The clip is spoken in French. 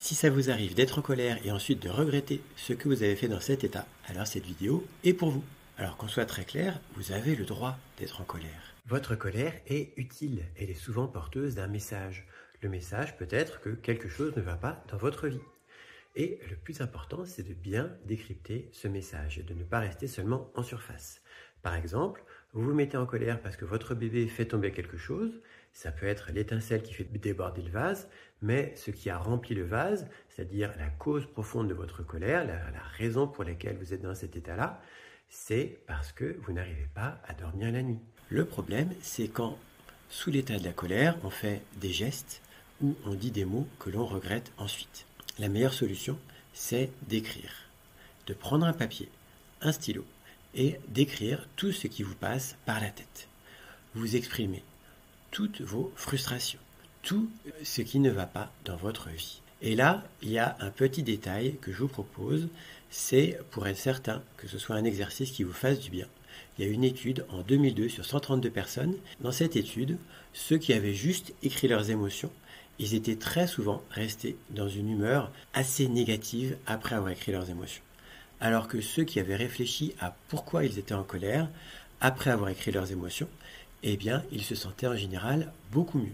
Si ça vous arrive d'être en colère et ensuite de regretter ce que vous avez fait dans cet état, alors cette vidéo est pour vous. Alors qu'on soit très clair, vous avez le droit d'être en colère. Votre colère est utile, elle est souvent porteuse d'un message. Le message peut être que quelque chose ne va pas dans votre vie. Et le plus important, c'est de bien décrypter ce message et de ne pas rester seulement en surface. Par exemple, vous vous mettez en colère parce que votre bébé fait tomber quelque chose. Ça peut être l'étincelle qui fait déborder le vase, mais ce qui a rempli le vase, c'est-à-dire la cause profonde de votre colère, la raison pour laquelle vous êtes dans cet état-là, c'est parce que vous n'arrivez pas à dormir la nuit. Le problème, c'est quand, sous l'état de la colère, on fait des gestes ou on dit des mots que l'on regrette ensuite. La meilleure solution, c'est d'écrire, de prendre un papier, un stylo et d'écrire tout ce qui vous passe par la tête. Vous exprimez toutes vos frustrations, tout ce qui ne va pas dans votre vie. Et là, il y a un petit détail que je vous propose, c'est pour être certain que ce soit un exercice qui vous fasse du bien. Il y a une étude en 2002 sur 132 personnes. Dans cette étude, ceux qui avaient juste écrit leurs émotions, ils étaient très souvent restés dans une humeur assez négative après avoir écrit leurs émotions. Alors que ceux qui avaient réfléchi à pourquoi ils étaient en colère, après avoir écrit leurs émotions, eh bien, ils se sentaient en général beaucoup mieux.